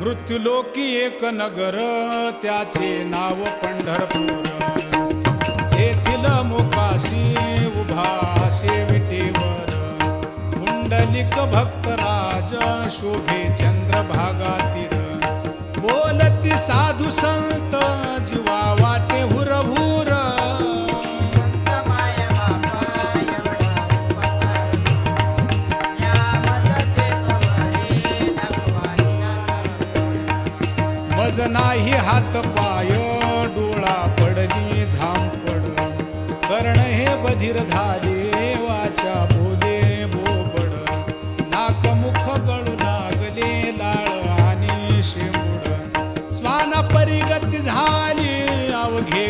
मृत्युलोकी एक नगर त्याचे नाव पंढरपूर. येथील मोकाशी उभा विटेवर पुंडलिक भक्तराज शोभे चंद्रभागातील. बोलती साधू संत जीवा वाटे हुरहुर. मज नाही हात पाय डोळा पडली झांपड. कर्ण हे बधीर झाले वाचा बोले बोबड. नाक मुख गळू लागले लाळ आणि शेंबुड. स्वाना परिगती झाली अवघे